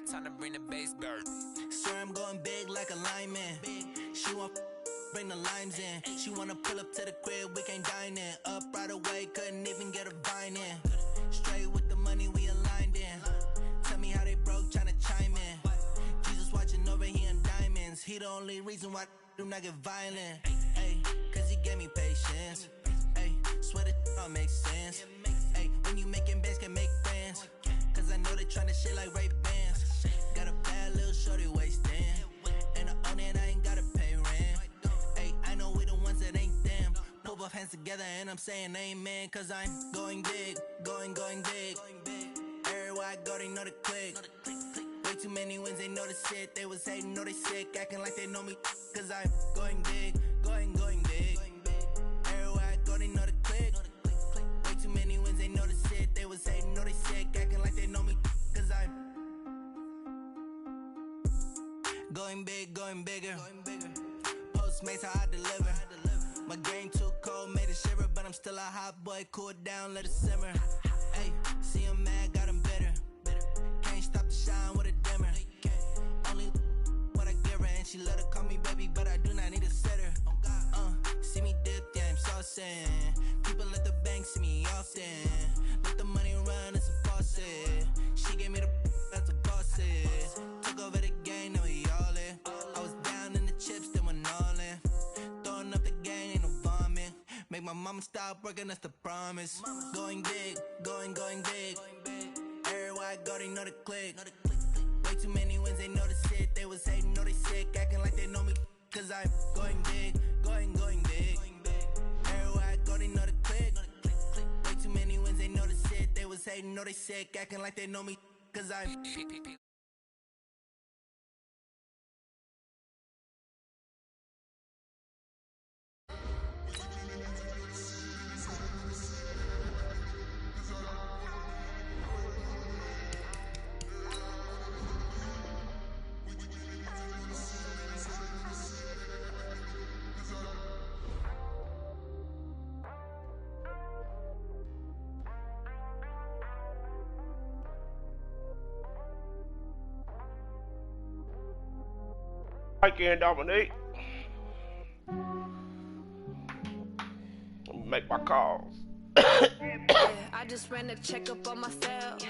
Time to bring the bass bird. Swear I'm going big like a lineman. She want bring the limes in. She wanna pull up to the crib, we can't dine in. Up right away, couldn't even get a vine in. Straight with the money we aligned in. Tell me how they broke, tryna chime in. Jesus watching over here in diamonds. He the only reason why I do not get violent. Ay, cause he gave me patience. Ay, swear that all makes sense. Ay, when you making bands can make friends. Cause I know they tryna shit like Ray-Bans. Got a bad little shorty wasting. And I own it, I ain't gotta pay rent. Ay, I know we the ones that ain't them. Pull both hands together and I'm saying amen. Cause I'm going big, going big. Everywhere I go, they know the click. Way too many wins, they know the shit. They was hating, know they sick, acting like they know me. Cause I'm going big, going big. Everywhere I go, they know the click. Way too many wins, they know the shit. They was hating, know they sick, acting like they know me. Cause I'm going big, going bigger. Postmates how I deliver. My game too cold, made it shiver. But I'm still a hot boy, cool it down, let it simmer. Hey, see him mad, got him bitter. Can't stop the shine with a dimmer. Only what I give her, and she let her call me baby, but I do not need a sitter. See me dip, yeah, I'm saucing. People at the bank see me often. Let the money run, it's a faucet. She gave me the that's a boss it. Took over the game, now we all in. I was down in the chips, then went all in. Throwing up the game, ain't no vomit. Make my mama stop working, that's the promise. Going big, going big. Everywhere I go, they know the click. Way too many wins, they know the shit. They was hating, know they sick, acting like they know me. Cause I'm going big, going big. Everywhere I go, they know the click. Way too many wins, they know the shit. They was hating, know they sick, acting like they know me. Cause I'm I can't dominate. Make my calls. I just ran a checkup on myself.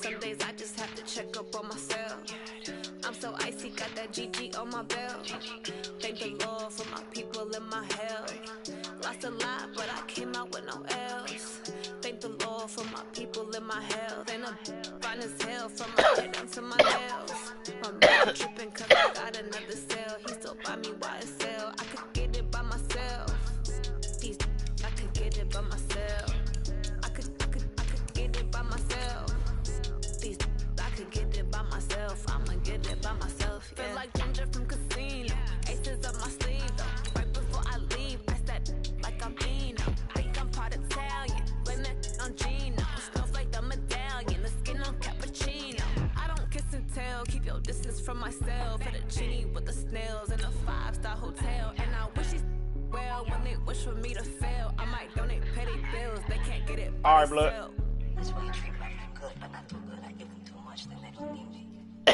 Some days I just have to check up on myself. I'm so icy, got that GG on my belt. Thank the Lord for my people and my health. Lost a lot, but I came out with no else. Thank the Lord for my people and my health. And I'm fine as hell from my head down to my nails. My man tripping cause I got another cell. He still buy me YSL. I could get it by myself. I could get it by myself. I could get it by myself. I could get it by myself. I'ma get it by myself. Yeah. Feel like ginger from casino. Aces up my sleeve though. Right before I leave, that's that like I'm Eno. Think I'm part Italian. Blame it on Gino. Smells like the medallion. The skin on cappuccino. I don't kiss and tell. Keep your distance from myself. At a genie with the snails in a 5-star hotel. And I wish he's well when they wish for me to fail. I might donate petty bills. They can't get it. All right, blood. That's why you treat my friend good, but not too good. I give them too much, then they don't need me. I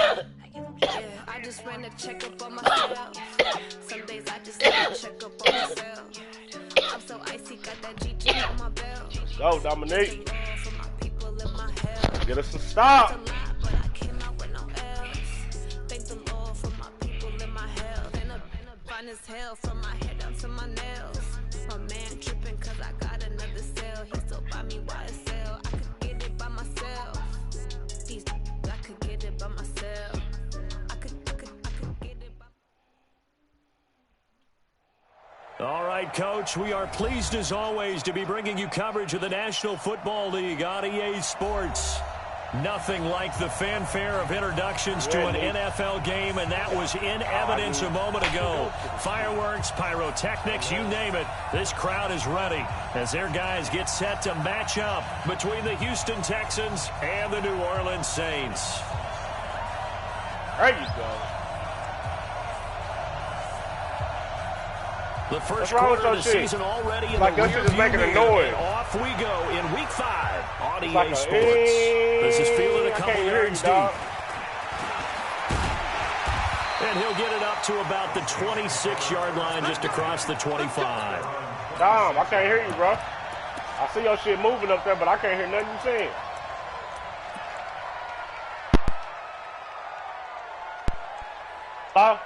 give them yeah, I just ran a checkup on myself. Some days I just have to check up on myself. I'm so icy, got that GG on my belt. Let's go, Dominique. For my people and my health. Get us some stop. But I came out with no else. Thank the Lord for my people and my health. And I'm fine as hell from my head down to my nails. My man tripping cause I got another cell. He still buy me YSL. I could get it by myself. I could get it by myself. I could get it by All right, Coach, we are pleased as always to be bringing you coverage of the National Football League on EA Sports. Nothing like the fanfare of introductions to an NFL game, and that was in evidence a moment ago. Fireworks, pyrotechnics, you name it. This crowd is ready as their guys get set to match up between the Houston Texans and the New Orleans Saints. There you go. The first wrong with quarter of the your shit? season already in Like the your shit rearview is making a mirror. noise. Off we go in Week 5 on EA like a, Sports. This is fielded a I couple can't hear yards you, dog. deep. And he'll get it up to about the 26-yard line just across the 25. Dom, I can't hear you, bro. I see your shit moving up there, but I can't hear nothing you saying. Hello?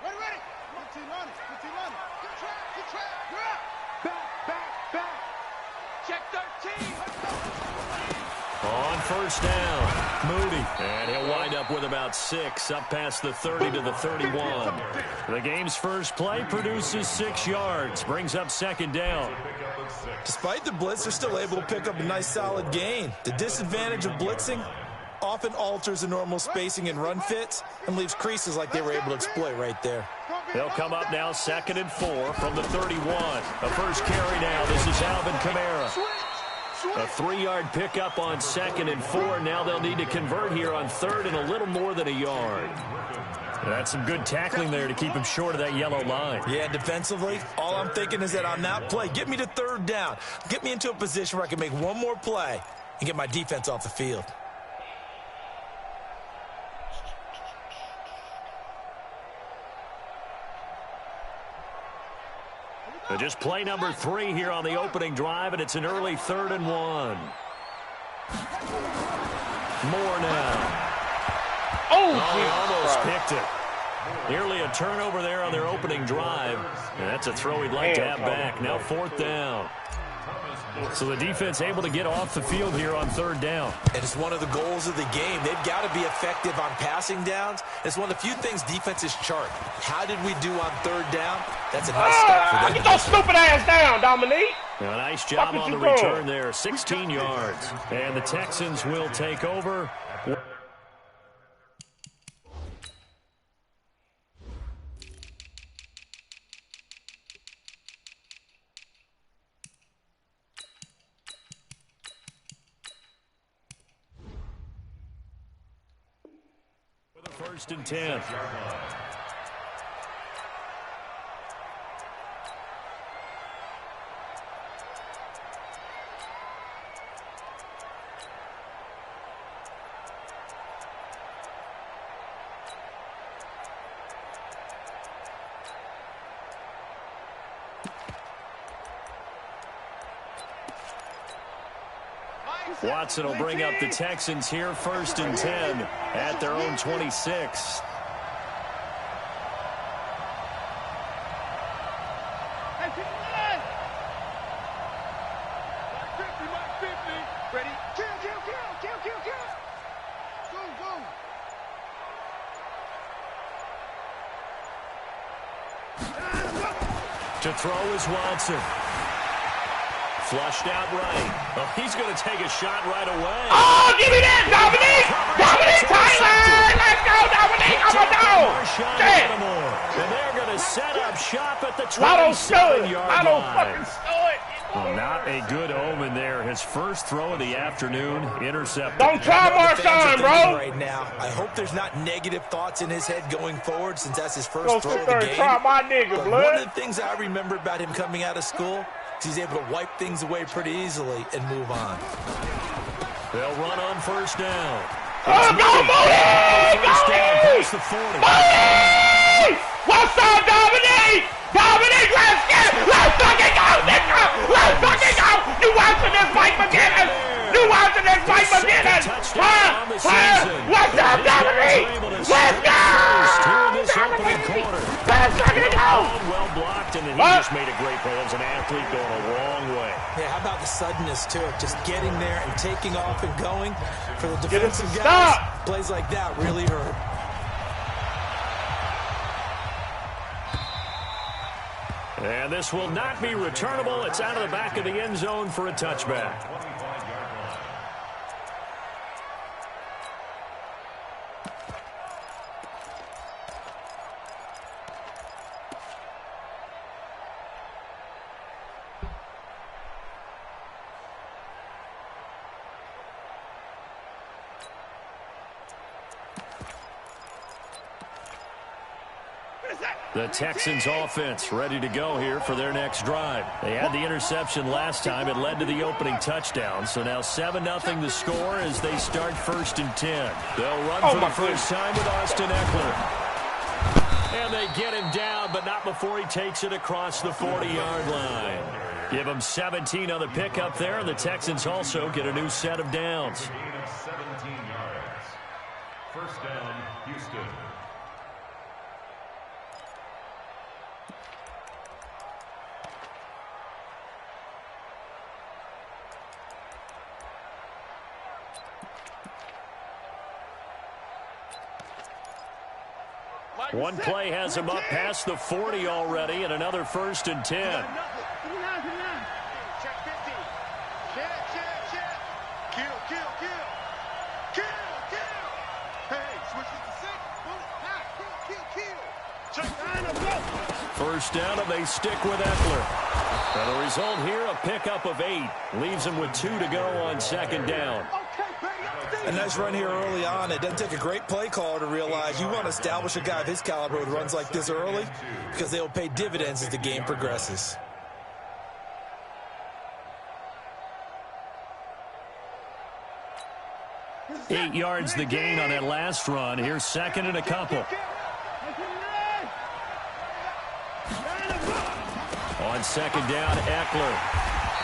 Ready. Good team on it. Good track. You're up. Back. Check 13. On first down, Moody. And he'll wind up with about 6, up past the 30 to the 31. The game's first play produces 6 yards, brings up second down. Despite the blitz, they're still able to pick up a nice solid gain. The disadvantage of blitzing often alters the normal spacing and run fits and leaves creases like they were able to exploit right there. They'll come up now 2nd and 4 from the 31. A first carry now. This is Alvin Kamara. A 3-yard pickup on 2nd and 4. Now they'll need to convert here on 3rd and a little more than a yard. That's some good tackling there to keep him short of that yellow line. Yeah, defensively, all I'm thinking is that on that play, get me to 3rd down. Get me into a position where I can make one more play and get my defense off the field. Just play number 3 here on the opening drive, and it's an early 3rd and 1. More now. Oh, He almost Jesus. picked it. Nearly a turnover there on their opening drive. And that's a throw he'd like to have back. Now 4th down. So the defense able to get off the field here on 3rd down. And it's one of the goals of the game. They've got to be effective on passing downs. It's one of the few things defenses chart. How did we do on 3rd down? That's a nice step for them. Get your stupid ass down, Dominique. Now, a nice job on the return there. 16 yards. And the Texans will take over. With a 1st and 10. Watson will bring up the Texans here 1st and 10 at their own 26. Ready? Kill. Go. To throw is Watson. Flushed out right. Oh, he's going to take a shot right away. Oh, give me that, Dominique! Dominique Tyler! Let's go, Dominique! I'm a dog! And they're going to set up shop at the Lotto stud! 27-yard Lotto line. fucking stud! Well, not a good omen there. His first throw of the afternoon, intercepted. Don't try Marshawn, bro! Right now, I hope there's not negative thoughts in his head going forward since that's his first Go throw sit of the there and game. try my nigga, But blood. one of the things I remember about him coming out of school is he's able to wipe things away pretty easily and move on. They'll run on 1st down. Oh, go, Moody! First Go, down Moody! past the 40. Moody! What's up, Dominique? Dominique, let's get it! Let's fucking go, nigga! Let's fucking go! You watching this fight McGinnis? You watching this fight McGinnis? What's up, Dominique? Let's go! Dominique! Let's fucking go! Well blocked, and then he just made a great play. That was an athlete going a long way. Yeah, how about the suddenness to it? Just getting there and taking off and going. For the Get him to defensive guys, stop! plays like that really hurt. And this will not be returnable. It's out of the back of the end zone for a touchback. The Texans offense ready to go here for their next drive. They had the interception last time. It led to the opening touchdown. So now 7-0 the score as they start 1st and 10. They'll run for the first time with Austin Eckler. And they get him down, but not before he takes it across the 40-yard line. Give him 17 on the pickup there. The Texans also get a new set of downs. 17 yards. First down, Houston. One play has him up past the 40 already, and another 1st and 10. Check 50. Check. Kill. Hey, switch it to 6. Kill. Check 9. First down, and they stick with Eckler. And the result here, a pickup of 8. Leaves them with 2 to go on 2nd down. A nice run here early on. It doesn't take a great play caller to realize you want to establish a guy of his caliber with runs like this early because they will pay dividends as the game progresses. Eight yards the gain on that last run. Here's 2nd and a couple. On 2nd down, Eckler.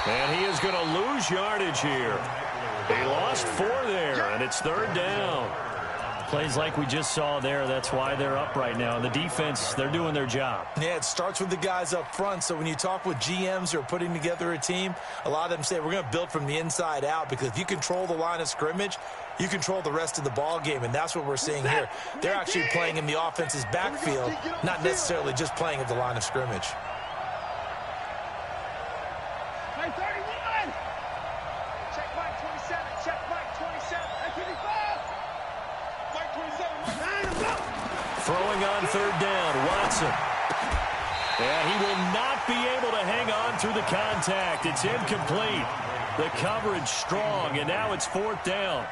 And he is going to lose yardage here. He lost 4 there, and it's 3rd down. Plays like we just saw there, that's why they're up right now. The defense, they're doing their job. Yeah, it starts with the guys up front. So when you talk with GMs who are putting together a team, a lot of them say we're going to build from the inside out because if you control the line of scrimmage, you control the rest of the ball game, and that's what we're seeing here. They're actually playing in the offense's backfield, not necessarily just playing at the line of scrimmage. Throwing on 3rd down, Watson. And he will not be able to hang on through the contact. It's incomplete. The coverage strong, and now it's 4th down.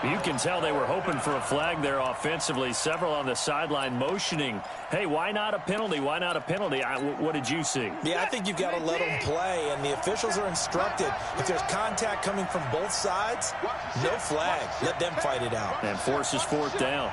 You can tell they were hoping for a flag there offensively. Several on the sideline motioning, hey, why not a penalty? Why not a penalty? What did you see? Yeah, I think you've got to let them play, and the officials are instructed if there's contact coming from both sides, no flag. Let them fight it out. And forces 4th down.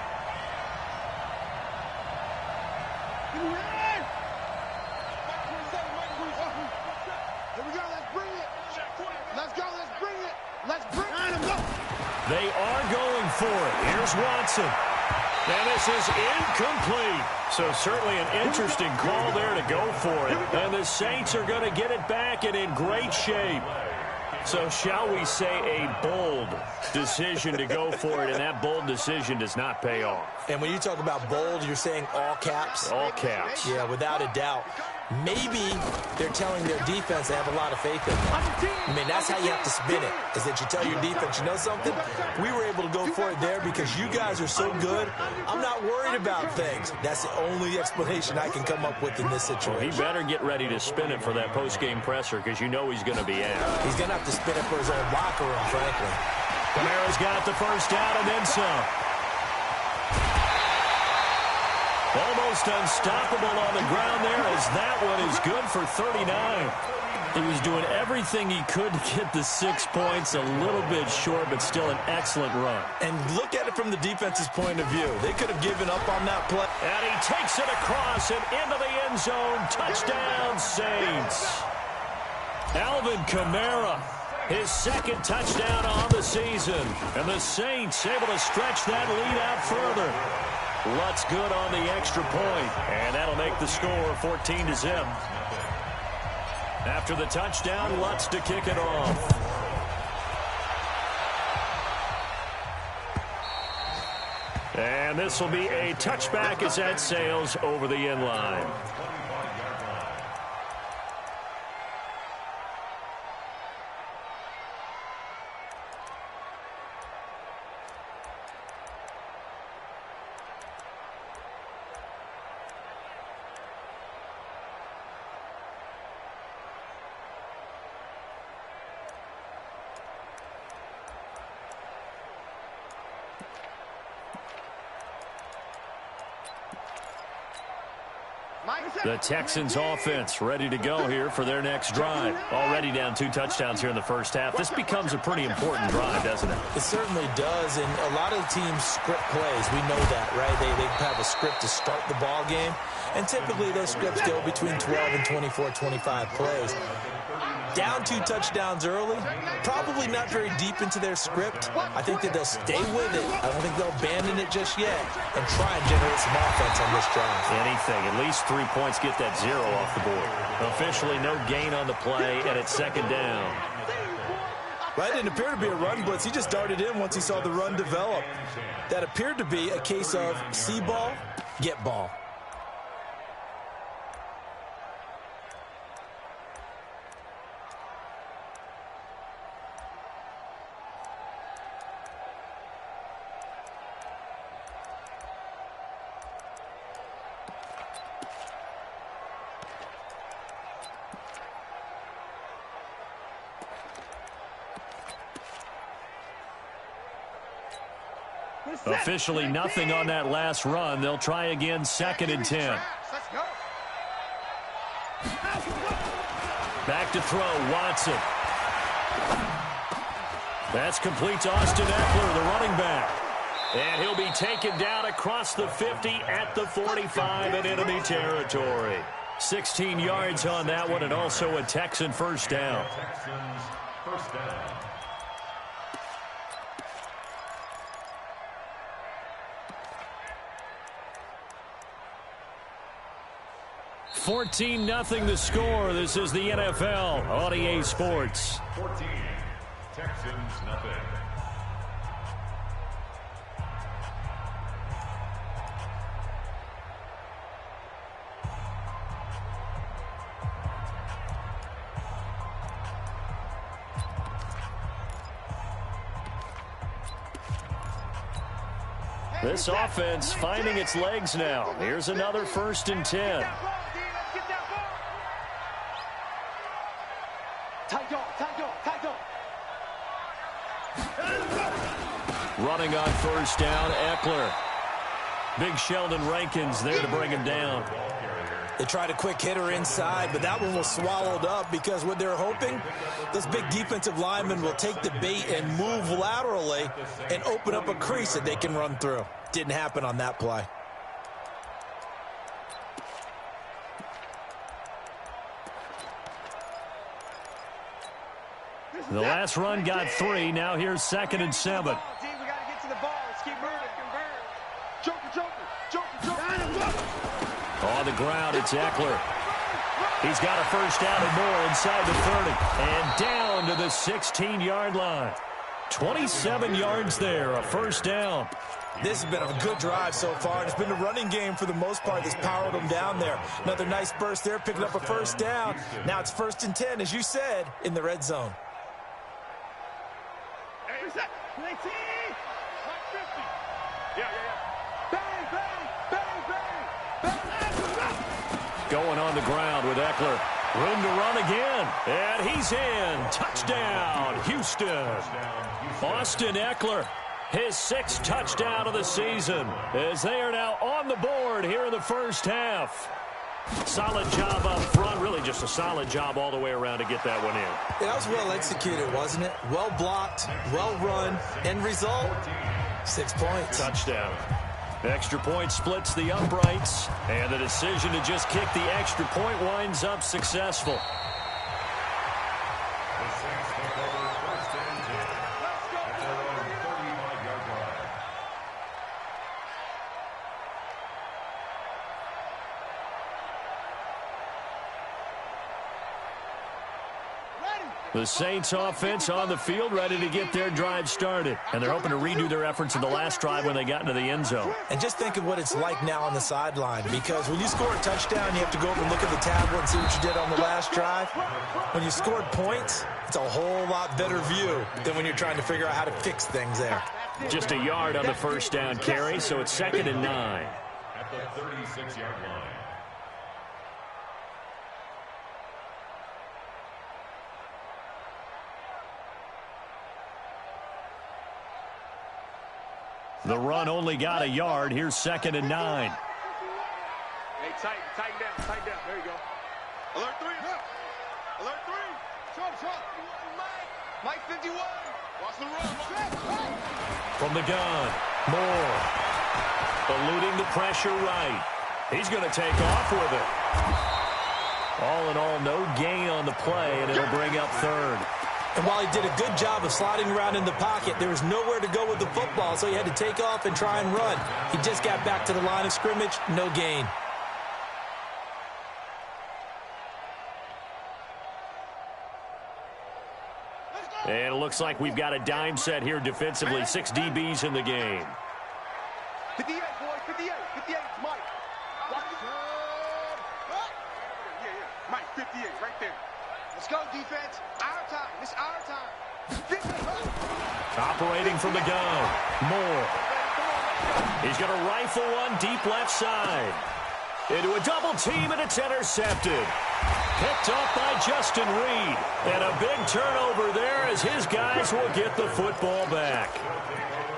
They are going for it. Here's Watson. And this is incomplete. So certainly an interesting call there to go for it. And the Saints are going to get it back and in great shape. So shall we say a bold decision to go for it, and that bold decision does not pay off. And when you talk about bold, you're saying all caps? All caps. Yeah, without a doubt. Maybe they're telling their defense they have a lot of faith in them. I mean, that's how you have to spin it, is that you tell your defense, you know something? We were able to go for it there because you guys are so good. I'm not worried about things. That's the only explanation I can come up with in this situation. Well, he better get ready to spin it for that post-game presser because you know he's going to be asked. He's going to have to spin it for his own locker room, frankly. Kamara's got the first down and then some. Almost unstoppable on the ground there as that one is good for 39. He was doing everything he could to get the 6 points, a little bit short, but still an excellent run. And look at it from the defense's point of view. They could have given up on that play. And he takes it across and into the end zone. Touchdown, Saints. Alvin Kamara, his 2nd touchdown on the season. And the Saints able to stretch that lead out further. Lutz good on the extra point, and that'll make the score 14-0. After the touchdown, Lutz to kick it off. And this will be a touchback as that sails over the end line. The Texans offense ready to go here for their next drive. Already down 2 touchdowns here in the first half. This becomes a pretty important drive, doesn't it? It certainly does, and a lot of the teams script plays. We know that, right? They have a script to start the ball game, and typically those scripts go between 12 and 24, 25 plays. Down 2 touchdowns early, probably not very deep into their script. I think that they'll stay with it. I don't think they'll abandon it just yet and try and generate some offense on this drive. Anything. At least 3 points get that 0 off the board. Officially no gain on the play, and it's second down. Well, that didn't appear to be a run blitz. He just darted in once he saw the run develop. That appeared to be a case of see ball, get ball. Officially nothing on that last run. They'll try again, 2nd and 10. Back to throw, Watson. That's complete to Austin Eckler, the running back. And he'll be taken down across the 50 at the 45 in enemy territory. 16 yards on that one, and also a Texan first down. Texans first down. 14-0 the score. This is the NFL on EA Sports. 14, Texans nothing. This offense finding its legs now. Here's another 1st and 10. Running on first down, Eckler. Big Sheldon Rankins there to bring him down. They tried a quick hitter inside, but that one was swallowed up because what they're hoping, this big defensive lineman will take the bait and move laterally and open up a crease that they can run through. Didn't happen on that play. The last run got 3. Now here's 2nd and 7. On the ground, it's Eckler. He's got a first down and more inside the 30. And down to the 16-yard line. 27 yards there, a first down. This has been a good drive so far, and it's been the running game for the most part that's powered them down there. Another nice burst there, picking up a first down. Now it's 1st and 10, as you said, in the red zone. Going on the ground with Eckler. Room to run again. And he's in. Touchdown, Houston. Austin Eckler, his 6th touchdown of the season, as they are now on the board here in the first half. Solid job up front. Really just a solid job all the way around to get that one in. That was well executed, wasn't it? Well blocked, well run. End result, 6 points. Touchdown. Extra point splits the uprights, and the decision to just kick the extra point winds up successful. The Saints take over 1st and 10 at their own 35-yard line. The Saints offense on the field, ready to get their drive started. And they're hoping to redo their efforts in the last drive when they got into the end zone. And just think of what it's like now on the sideline, because when you score a touchdown, you have to go over and look at the tablet and see what you did on the last drive. When you scored points, it's a whole lot better view than when you're trying to figure out how to fix things there. Just a yard on the first down carry, so it's 2nd and 9. At the 36-yard line. The run only got a yard. Here's 2nd and 9. Tighten down. There you go. Alert 3. Alert 3. Short. Mike 51. Watch the run. From the gun, Moore. Eluding the pressure right. He's going to take off with it. All in all, no gain on the play, and it'll bring up third. And while he did a good job of sliding around in the pocket, there was nowhere to go with the football, so he had to take off and try and run. He just got back to the line of scrimmage, no gain. And it looks like we've got a dime set here defensively. 6 DBs in the game. 58, boys. 58. 58. It's Mike. Watch it. Yeah. Mike, 58, right there. Let's go, defense. Our time. It's our time. Operating from the gun. Moore. He's going to rifle one deep left side. Into a double team, and it's intercepted. Picked off by Justin Reed. And a big turnover there as his guys will get the football back.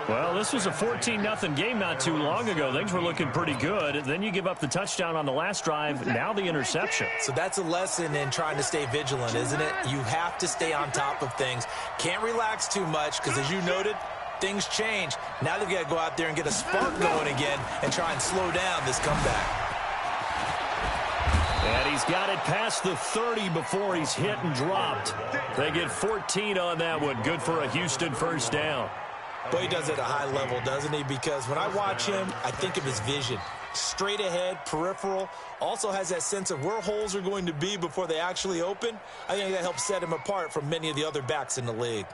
Well, this was a 14-0 game not too long ago. Things were looking pretty good. Then you give up the touchdown on the last drive. Now the interception. So that's a lesson in trying to stay vigilant, isn't it? You have to stay on top of things. Can't relax too much because, as you noted, things change. Now they've got to go out there and get a spark going again and try and slow down this comeback. And he's got it past the 30 before he's hit and dropped. They get 14 on that one. Good for a Houston first down. But he does it at a high level, doesn't he? Because when I watch him, I think of his vision. Straight ahead, peripheral. Also has that sense of where holes are going to be before they actually open. I think that helps set him apart from many of the other backs in the league.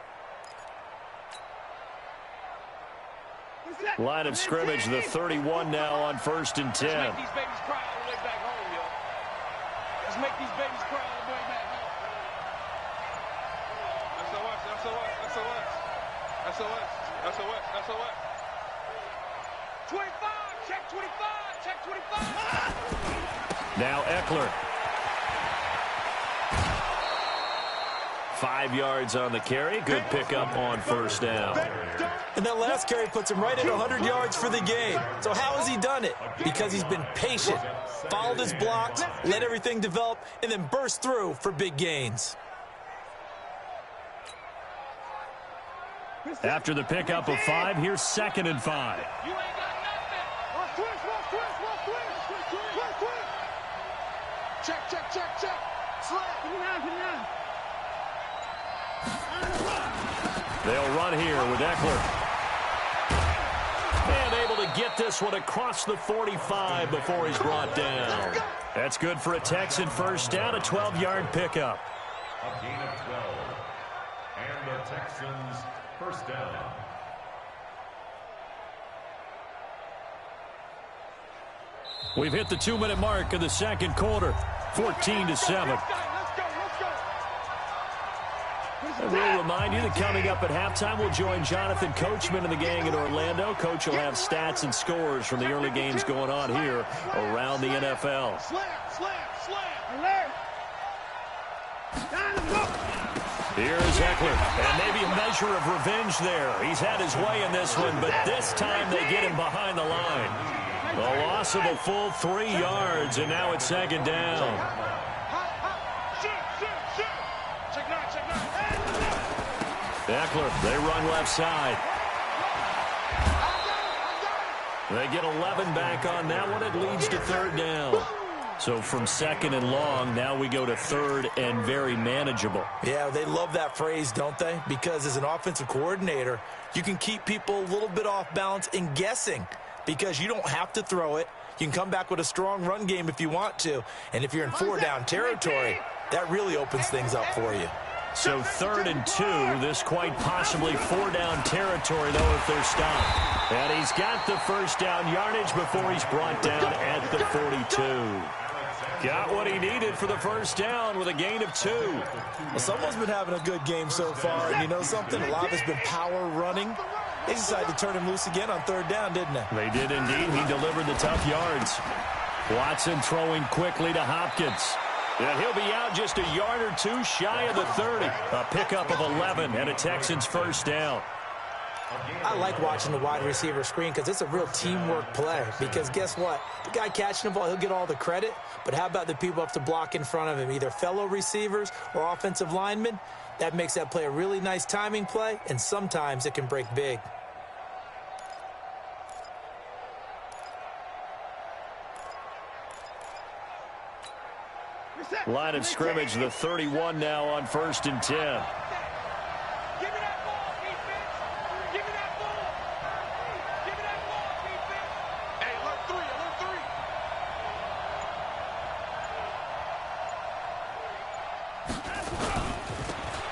Line of scrimmage, the 31 now on 1st and 10. Let's make these babies cry all the way back home, yo. Let's make these babies cry all the way back home. SOS. 25, check 25. Now Eckler. 5 yards on the carry. Good pickup on first down. And that last carry puts him right at 100 yards for the game. So how has he done it? Because he's been patient, followed his blocks, let everything develop, and then burst through for big gains. After the pickup of 5, here's 2nd and 5. You ain't got nothing. Check. Slap. Put it down. They'll run here with Eckler. And able to get this one across the 45 before he's brought down. That's good for a Texan first down, a 12-yard pickup. A gain of 12. And the Texans first down. We've hit the 2-minute mark of the second quarter. 14-7. And we'll remind you that coming up at halftime, we'll join Jonathan Coachman and the gang in Orlando. Coach will have stats and scores from the early games going on here around the NFL. Here's Eckler, and maybe a measure of revenge there. He's had his way in this one, but this time they get him behind the line. The loss of a full 3 yards, and now it's 2nd down. Eckler, they run left side. They get 11 back on that one. It leads to 3rd down. So from 2nd and long, now we go to 3rd and very manageable. Yeah, they love that phrase, don't they? Because as an offensive coordinator, you can keep people a little bit off balance and guessing because you don't have to throw it. You can come back with a strong run game if you want to. And if you're in 4-down territory, that really opens things up for you. So 3rd and 2, this quite possibly 4-down territory, though, if they're stopped. And he's got the first down yardage before he's brought down at the 42. Got what he needed for the first down with a gain of 2. Well, someone's been having a good game so far, and you know something? A lot of it's been power running. They decided to turn him loose again on 3rd down, didn't they? They did indeed. He delivered the tough yards. Watson throwing quickly to Hopkins. And he'll be out just a yard or 2 shy of the 30. A pickup of 11 and a Texans first down. I like watching the wide receiver screen because it's a real teamwork play. Because guess what? The guy catching the ball, he'll get all the credit. But how about the people up to block in front of him, either fellow receivers or offensive linemen? That makes that play a really nice timing play, and sometimes it can break big. Line of scrimmage, the 31 now on 1st and 10. Give me that ball, defense. Give me that ball. Give me that ball, defense. Hey, alert three,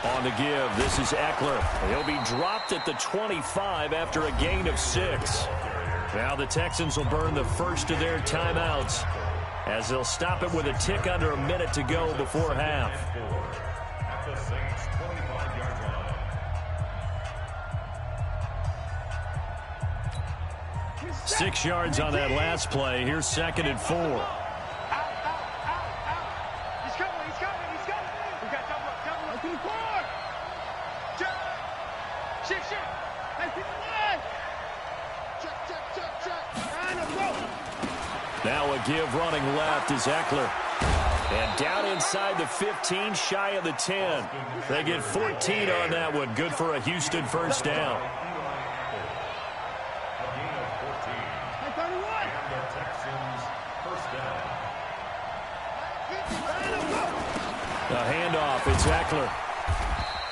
On the give, this is Eckler. He'll be dropped at the 25 after a gain of 6. Now the Texans will burn the first of their timeouts, as they'll stop it with a tick under a minute to go before half. At the Saints' 25-yard line. 6 yards on that last play. Here's 2nd and 4. He's coming, he's coming, he's coming. We got double up. To the forward. Shift. Hey, people line. Check. Now a give running left is Eckler. And down inside the 15, shy of the 10. They get 14 on that one. Good for a Houston first down. A gain of 14. And the Texans first down. A handoff, it's Eckler.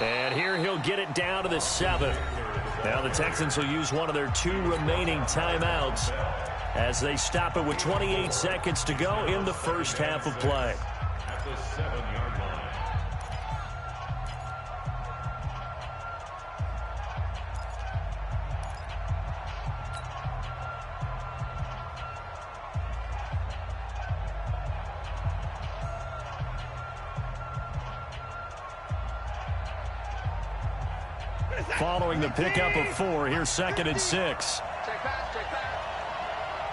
And here he'll get it down to the 7. Now the Texans will use one of their 2 remaining timeouts as they stop it with 28 seconds to go in the first half of play. At the 7-yard line. Following the pickup of 4, here's 2nd and 6. Check pass.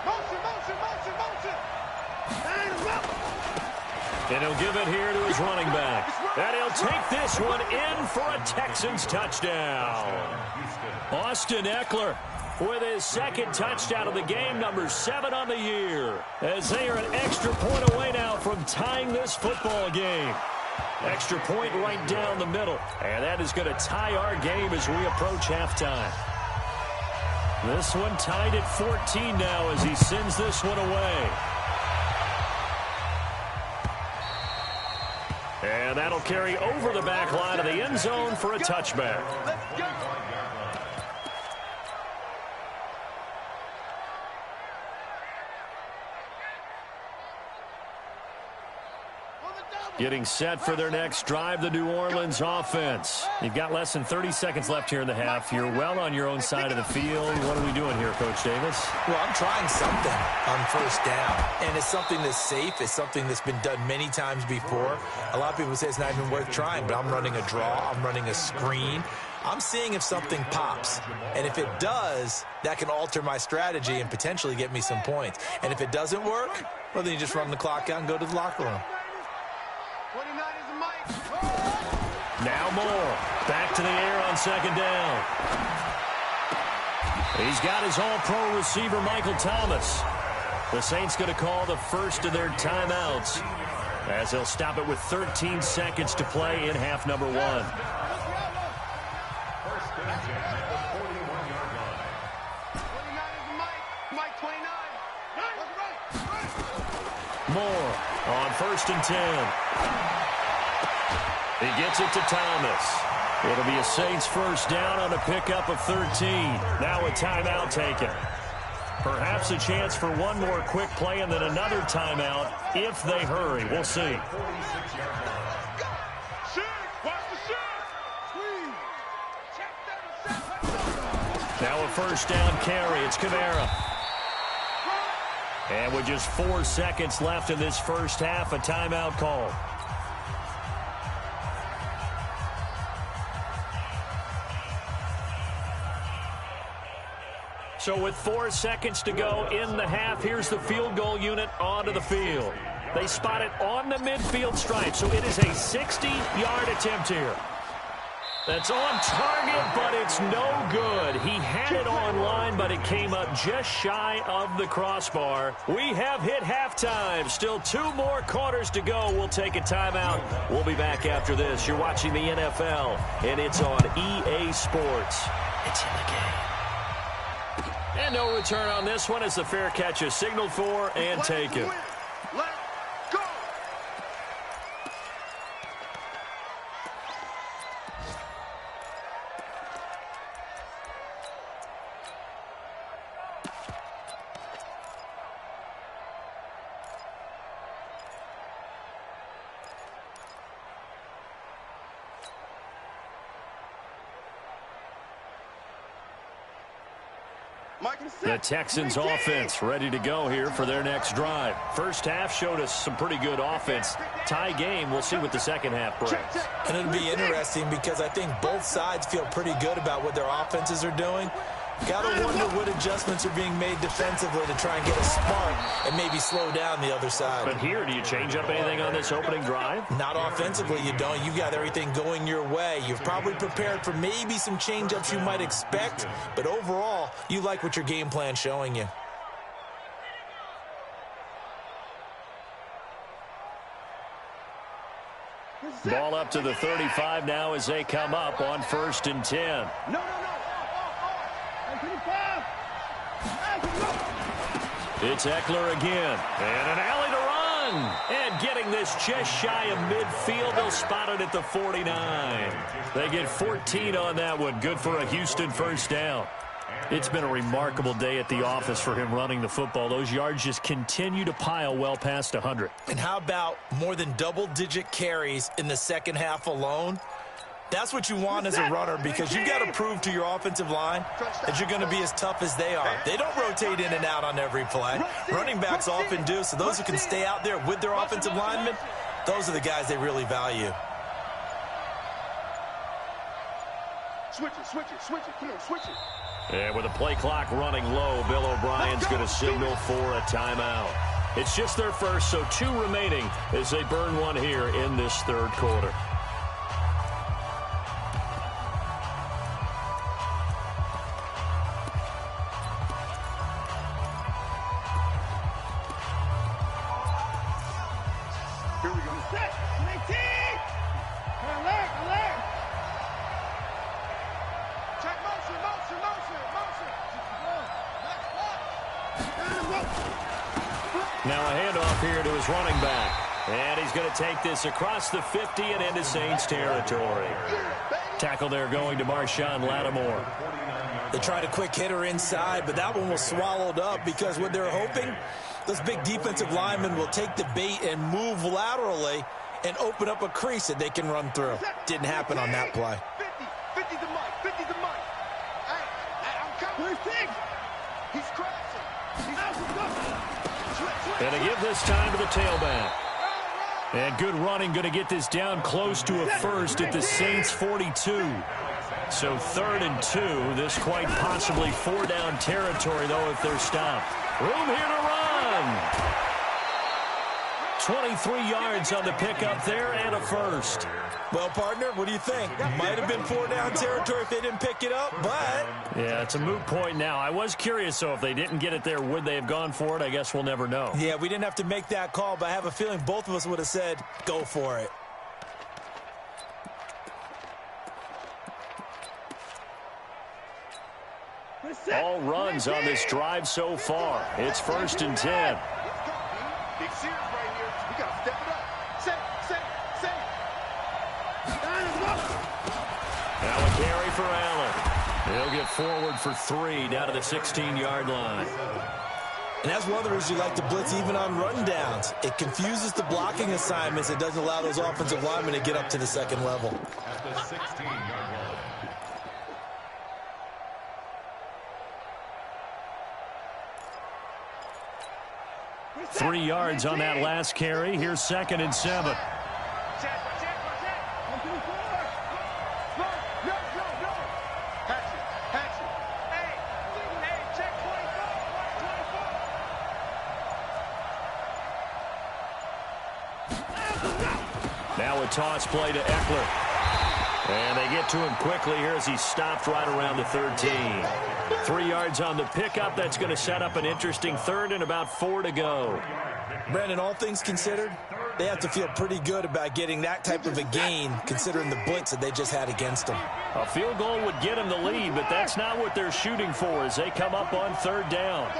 Motion. And he'll give it here to his running back. And he'll take this one in for a Texans touchdown. Austin Eckler with his 2nd touchdown of the game, number 7 on the year, as they are an extra point away now from tying this football game. Extra point right down the middle. And that is going to tie our game as we approach halftime. This one tied at 14 now as he sends this one away. And that'll carry over the back line of the end zone for a touchback. Let's go. Getting set for their next drive, the New Orleans offense. You've got less than 30 seconds left here in the half. You're well on your own side of the field. What are we doing here, Coach Davis? Well, I'm trying something on first down, and it's something that's safe. It's something that's been done many times before. A lot of people say it's not even worth trying, but I'm running a draw. I'm running a screen. I'm seeing if something pops, and if it does, that can alter my strategy and potentially get me some points. And if it doesn't work, well, then you just run the clock out and go to the locker room. 29 is a mic. Now Moore. Back to the air on 2nd down. He's got his all-pro receiver, Michael Thomas. The Saints going to call the first of their timeouts as they'll stop it with 13 seconds to play in half number 1. First and 10 at the 41-yard line. 29 is a mic. Mic 29. Moore on 1st and 10. He gets it to Thomas. It'll be a Saints first down on a pickup of 13. Now a timeout taken. Perhaps a chance for one more quick play and then another timeout if they hurry. We'll see. Now a first down carry. It's Kamara. And with just 4 seconds left in this first half, a timeout call. So with 4 seconds to go in the half, here's the field goal unit onto the field. They spot it on the midfield stripe, so it is a 60-yard attempt here. That's on target, but it's no good. He had it online, but it came up just shy of the crossbar. We have hit halftime. Still 2 more quarters to go. We'll take a timeout. We'll be back after this. You're watching the NFL, and it's on EA Sports. It's in the game. And no return on this one as the fair catch is signaled for and taken. The Texans offense ready to go here for their next drive. First half showed us some pretty good offense. Tie game. We'll see what the second half brings. And it'll be interesting because I think both sides feel pretty good about what their offenses are doing. Got to wonder what adjustments are being made defensively to try and get a spark and maybe slow down the other side. But here, do you change up anything on this opening drive? Not offensively, you don't. You've got everything going your way. You've probably prepared for maybe some change-ups you might expect, but overall, you like what your game plan's showing you. Ball up to the 35 now as they come up on 1st and 10. It's Eckler again, and an alley to run. And getting this just shy of midfield, they'll spot it at the 49. They get 14 on that one. Good for a Houston first down. It's been a remarkable day at the office for him running the football. Those yards just continue to pile well past 100. And how about more than double-digit carries in the second half alone? That's what you want as a runner because you've got to prove to your offensive line that you're going to be as tough as they are. They don't rotate in and out on every play. Running backs often do, so those who can stay out there with their offensive linemen, those are the guys they really value. Switch it. Come on, switch it. And with the play clock running low, Bill O'Brien's going to signal for a timeout. It's just their first, so 2 remaining as they burn one here in this third quarter. Now a handoff here to his running back. And he's going to take this across the 50 and into Saints territory. Tackle there going to Marshawn Lattimore. They tried a quick hitter inside, but that one was swallowed up because what they're hoping, those big defensive linemen will take the bait and move laterally and open up a crease that they can run through. Didn't happen on that play. 50 the mic. Hey, I'm coming. He's crashing. And to give this time to the tailback. And good running, going to get this down close to a first at the Saints 42. So 3rd and 2. This quite possibly 4-down territory, though, if they're stopped. Room here to run. 23 yards on the pickup there and a first. Well, partner, what do you think? Might have been 4-down territory if they didn't pick it up, but... Yeah, it's a moot point now. I was curious, so if they didn't get it there, would they have gone for it? I guess we'll never know. Yeah, we didn't have to make that call, but I have a feeling both of us would have said, go for it. All runs on this drive so far. It's 1st and 10. Big series right here. We got to step it up. Set. Now a carry for Allen. He'll get forward for 3 down to the 16-yard line. And that's one of the reasons you like to blitz even on run downs. It confuses the blocking assignments. It doesn't allow those offensive linemen to get up to the second level. At the 16-yard line. 3 yards on that last carry. Here's 2nd and 7. Now a toss play to Eckler. And they get to him quickly here as he's stopped right around the 13. 3 yards on the pickup. That's going to set up an interesting third and about 4 to go. Brandon, all things considered, they have to feel pretty good about getting that type of a gain considering the blitz that they just had against them. A field goal would get them the lead, but that's not what they're shooting for as they come up on 3rd down.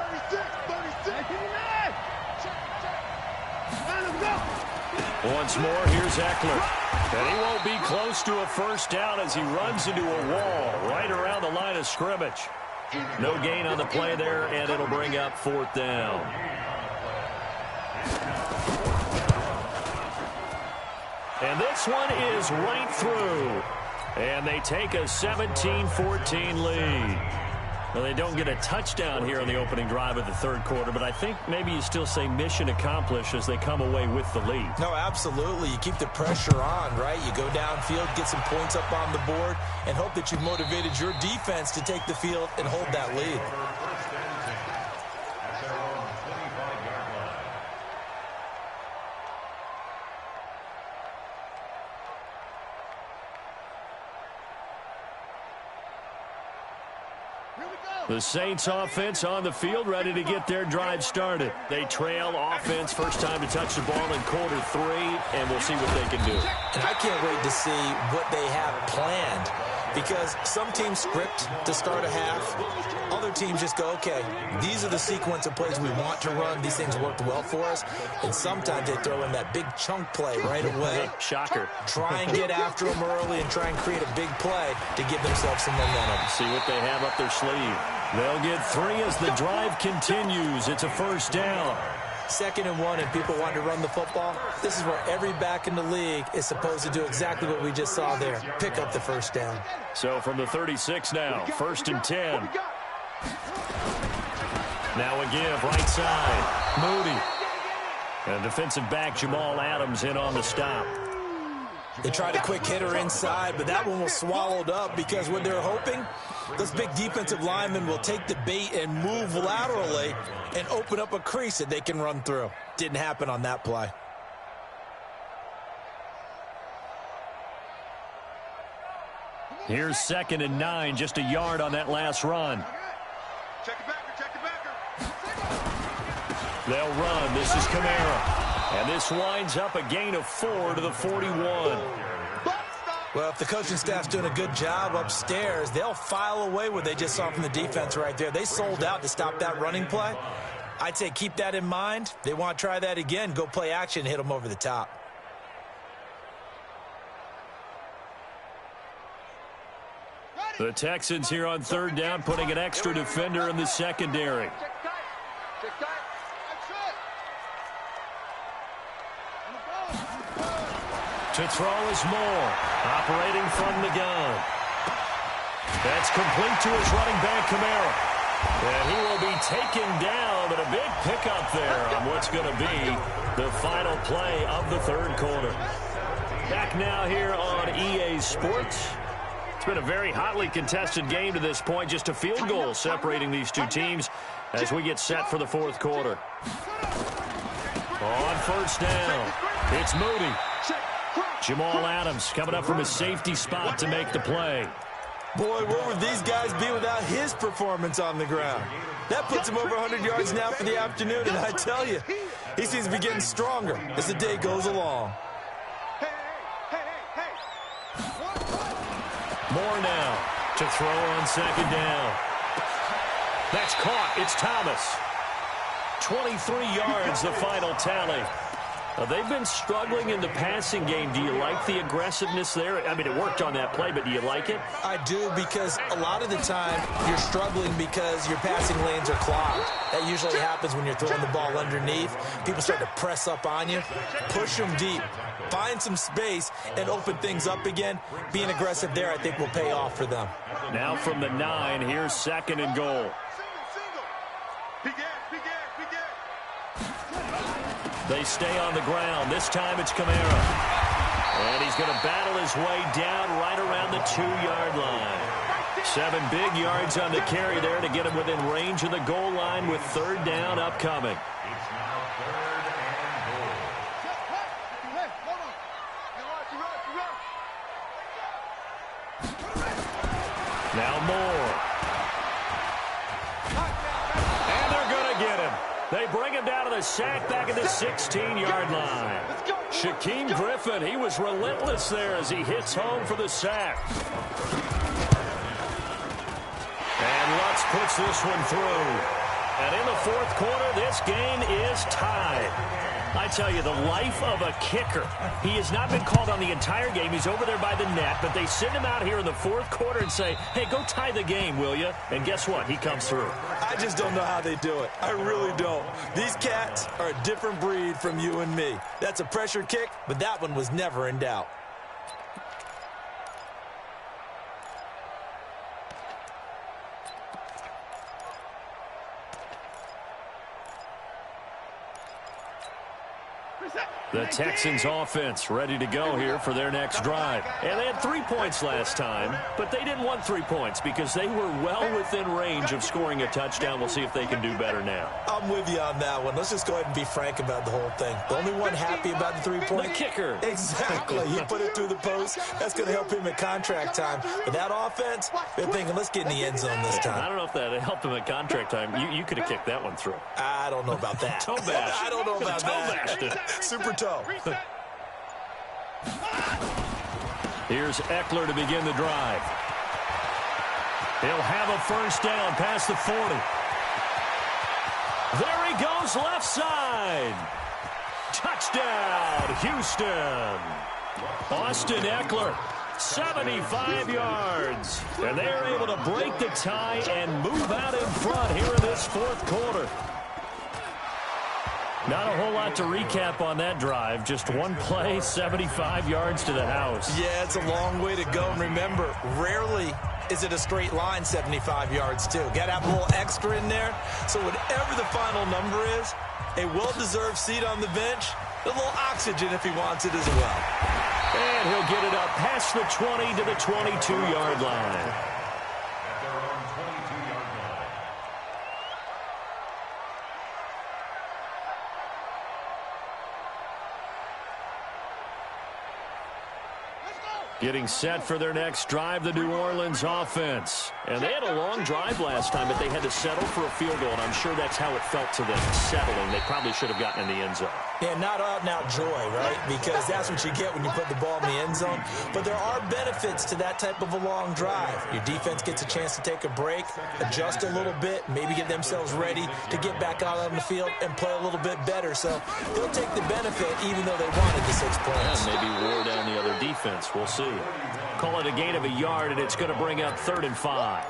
Once more, here's Eckler. And he won't be close to a first down as he runs into a wall right around the line of scrimmage. No gain on the play there, and it'll bring up 4th down. And this one is right through. And they take a 17-14 lead. Well, they don't get a touchdown here on the opening drive of the 3rd quarter, but I think maybe you still say mission accomplished as they come away with the lead. No, absolutely. You keep the pressure on, right? You go downfield, get some points up on the board, and hope that you've motivated your defense to take the field and hold that lead. The Saints offense on the field, ready to get their drive started. They trail offense, first time to touch the ball in quarter 3, and we'll see what they can do. And I can't wait to see what they have planned, because some teams script to start a half. Other teams just go, okay, these are the sequence of plays we want to run. These things worked well for us. And sometimes they throw in that big chunk play right away. Shocker. Try and get after them early and try and create a big play to give themselves some momentum. See what they have up their sleeve. They'll get 3 as the drive continues. It's a first down. 2nd and 1, and people want to run the football. This is where every back in the league is supposed to do exactly what we just saw there. Pick up the first down. So from the 36 now, 1st and 10. Now a give, right side. Moody. And defensive back Jamal Adams in on the stop. They tried a quick hitter inside, but that one was swallowed up because what they're hoping, those big defensive linemen will take the bait and move laterally and open up a crease that they can run through. Didn't happen on that play. Here's 2nd and 9, just a yard on that last run. Check the backer, check the backer. They'll run. This is Kamara. And this winds up a gain of 4 to the 41. Well, if the coaching staff's doing a good job upstairs, they'll file away what they just saw from the defense right there. They sold out to stop that running play. I'd say keep that in mind. They want to try that again. Go play action and hit them over the top. The Texans here on 3rd down, putting an extra defender in the secondary. To throw is Moore, operating from the gun. That's complete to his running back, Kamara. And he will be taken down, but a big pickup there on what's going to be the final play of the 3rd quarter. Back now here on EA Sports. It's been a very hotly contested game to this point. Just a field goal separating these two teams as we get set for the 4th quarter. On 1st down, it's Moody. Jamal Adams coming up from his safety spot to make the play. Boy, where would these guys be without his performance on the ground? That puts him over 100 yards now for the afternoon, and I tell you, he seems to be getting stronger as the day goes along. More now to throw on 2nd down. That's caught. It's Thomas. 23 yards, the final tally. They've been struggling in the passing game. Do you like the aggressiveness there? I mean, it worked on that play, but do you like it? I do, because a lot of the time you're struggling because your passing lanes are clogged. That usually happens when you're throwing the ball underneath. People start to press up on you. Push them deep. Find some space and open things up again. Being aggressive there, I think, will pay off for them. Now from the 9, here's 2nd and goal. They stay on the ground. This time it's Kamara. And he's going to battle his way down right around the 2-yard line. 7 big yards on the carry there to get him within range of the goal line with 3rd down upcoming. Now Moore. And they're going to get him. They bring him down to the sack back at the 16-yard line. Shaquem Griffin, he was relentless there as he hits home for the sack. And Lutz puts this one through. And in the fourth quarter, this game is tied. I tell you, the life of a kicker. He has not been called on the entire game. He's over there by the net, but they send him out here in the fourth quarter and say, hey, go tie the game, will you? And guess what? He comes through. I just don't know how they do it. I really don't. These cats are a different breed from you and me. That's a pressure kick, but that one was never in doubt. The Texans offense ready to go here for their next drive. And they had 3 points last time, but they didn't want 3 points because they were well within range of scoring a touchdown. We'll see if they can do better now. I'm with you on that one. Let's just go ahead and be frank about the whole thing. The only one happy about the 3-point? The kicker. Exactly. He put it through the post. That's going to help him at contract time. But that offense, they're thinking, let's get in the end zone this time. I don't know if that helped him at contract time. You could have kicked that one through. I don't know about that. Toe bash. I don't know about that. Toe bashed it. Super toe. Here's Eckler to begin the drive. He'll have a first down past the 40. There he goes, left side. Touchdown, Houston. Austin Eckler, 75 yards. And they're able to break the tie and move out in front here in this fourth quarter. Not a whole lot to recap on that drive. Just one play, 75 yards to the house. Yeah, it's a long way to go. And remember, rarely is it a straight line 75 yards, too. Got to have a little extra in there. So whatever the final number is, a well-deserved seat on the bench, a little oxygen if he wants it as well. And he'll get it up past the 20 to the 22-yard line. Getting set for their next drive, the New Orleans offense. And they had a long drive last time, but they had to settle for a field goal, and I'm sure that's how it felt to them, settling. They probably should have gotten in the end zone. Yeah, not out-and-out joy, right? Because that's what you get when you put the ball in the end zone. But there are benefits to that type of a long drive. Your defense gets a chance to take a break, adjust a little bit, maybe get themselves ready to get back out on the field and play a little bit better. So they'll take the benefit even though they wanted the 6 points. And maybe wore down the other defense. We'll see. Call it a gain of a yard, and it's going to bring up 3rd and 5.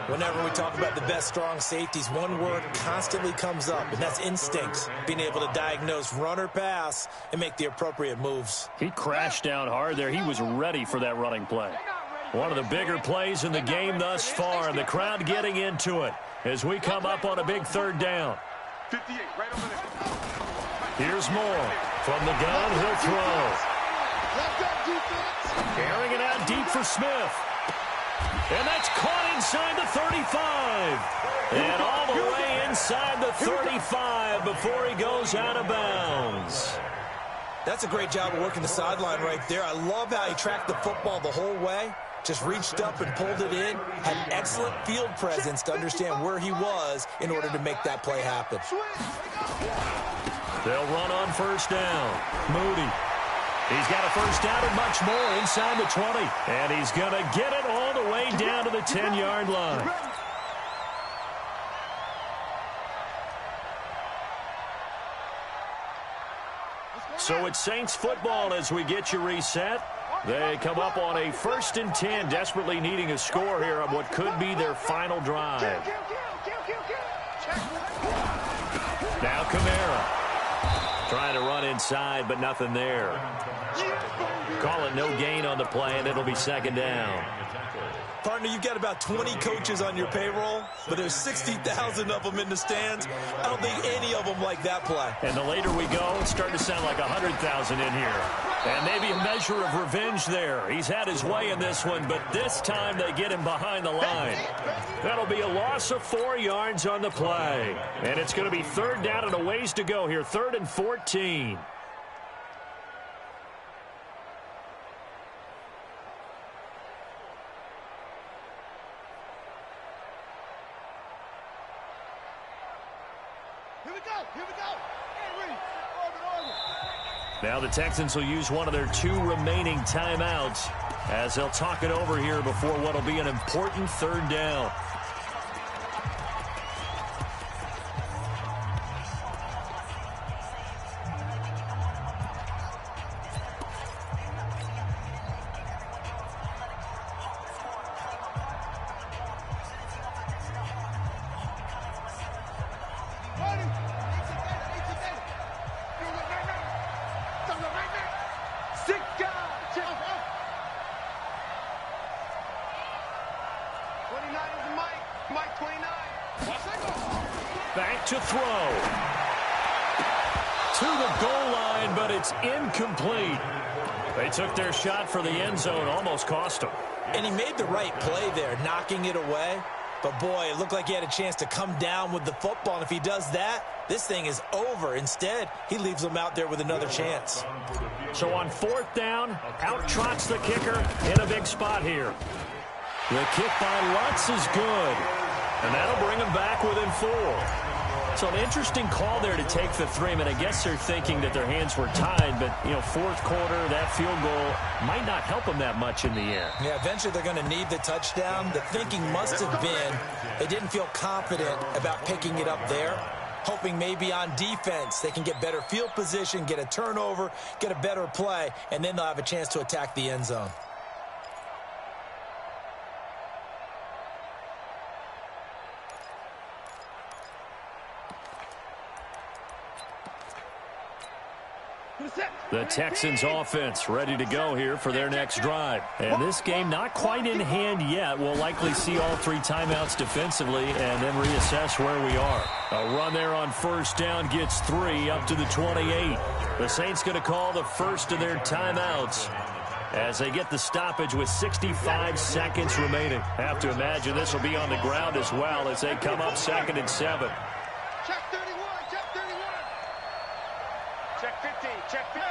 Whenever we talk about the best strong safeties, one word constantly comes up, and that's instincts. Being able to diagnose run or pass and make the appropriate moves. He crashed down hard there. He was ready for that running play. One of the bigger plays in the game thus far, and the crowd getting into it as we come up on a big 3rd down. 58, right over there. Here's Moore. From the gun, he'll throw. Carrying it out deep for Smith. And that's caught inside the 35. And all the way inside the 35 before he goes out of bounds. That's a great job of working the sideline right there. I love how he tracked the football the whole way. Just reached up and pulled it in. Had excellent field presence to understand where he was in order to make that play happen. They'll run on first down. Moody. He's got a first down and much more inside the 20. And he's going to get it all the way down to the 10-yard line. So it's Saints football as we get you reset. They come up on a 1st and 10, desperately needing a score here on what could be their final drive. Now Kamara. Trying to run inside, but nothing there. Call it no gain on the play, and it'll be 2nd down. Partner, you've got about 20 coaches on your payroll, but there's 60,000 of them in the stands. I don't think any of them like that play. And the later we go, it's starting to sound like 100,000 in here. And maybe a measure of revenge there. He's had his way in this one, but this time they get him behind the line. That'll be a loss of 4 yards on the play. And it's going to be 3rd down and a ways to go here, 3rd and 14. Now the Texans will use one of their 2 remaining timeouts as they'll talk it over here before what will be an important 3rd down. Back to throw. To the goal line, but it's incomplete. They took their shot for the end zone, almost cost them. And he made the right play there, knocking it away. But, boy, it looked like he had a chance to come down with the football. And if he does that, this thing is over. Instead, he leaves them out there with another chance. So on 4th down, out trots the kicker in a big spot here. The kick by Lutz is good. And that'll bring them back within 4. So an interesting call there to take the 3. I mean, I guess they're thinking that their hands were tied, but, you know, 4th quarter, that field goal might not help them that much in the end. Yeah, eventually they're going to need the touchdown. The thinking must have been they didn't feel confident about picking it up there, hoping maybe on defense they can get better field position, get a turnover, get a better play, and then they'll have a chance to attack the end zone. The Texans offense ready to go here for their next drive. And this game not quite in hand yet. We'll likely see all 3 timeouts defensively and then reassess where we are. A run there on 1st down gets 3 up to the 28. The Saints going to call the first of their timeouts as they get the stoppage with 65 seconds remaining. Have to imagine this will be on the ground as well as they come up 2nd and 7. Check 31, check 31. Check 15, check 15.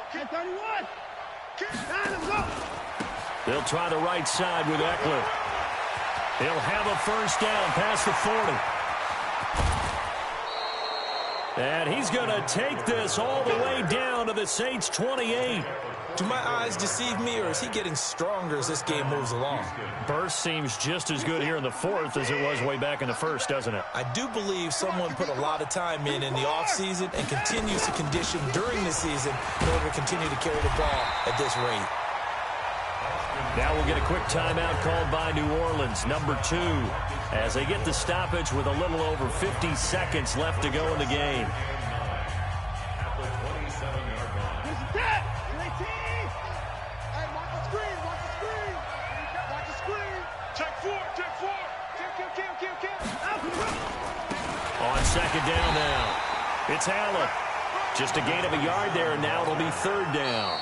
Check 31. They'll try the right side with Eckler. He'll have a 1st down past the 40. And he's going to take this all the way down to the Saints' 28. Do my eyes deceive me, or is he getting stronger as this game moves along? Burst seems just as good here in the 4th as it was way back in the 1st, doesn't it? I do believe someone put a lot of time in the offseason and continues to condition during the season in order to continue to carry the ball at this rate. Now we'll get a quick timeout called by New Orleans, number 2, as they get the stoppage with a little over 50 seconds left to go in the game. On 2nd down now, it's Allen. Just a gain of a yard there, and now it'll be 3rd down.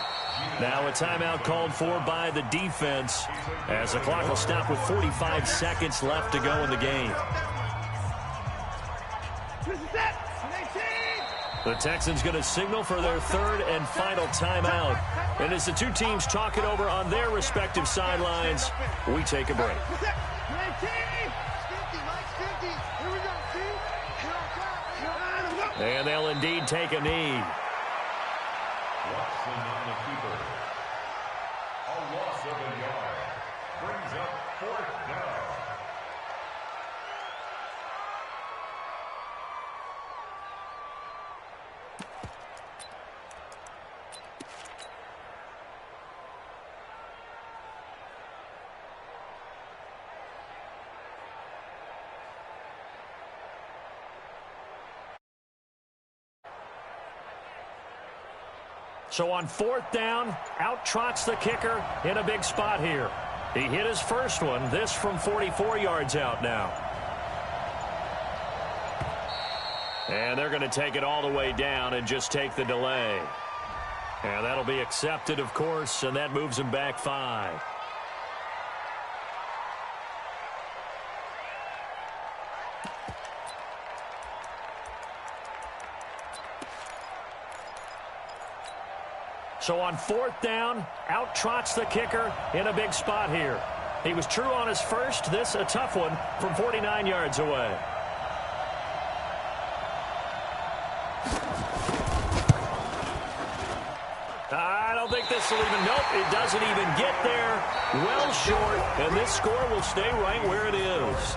Now a timeout called for by the defense as the clock will stop with 45 seconds left to go in the game. The Texans going to signal for their 3rd and final timeout. And as the 2 teams talk it over on their respective sidelines, we take a break. And they'll indeed take a knee. Watson on the keeper. A loss of a yard. Brings up 4th down. So on 4th down, out trots the kicker in a big spot here. He hit his first one, this from 44 yards out now. And they're going to take it all the way down and just take the delay. And that'll be accepted, of course, and that moves him back 5. So on 4th down, out trots the kicker in a big spot here. He was true on his first. This a tough one from 49 yards away. I don't think this will even, nope, it doesn't even get there. Well short, and this score will stay right where it is.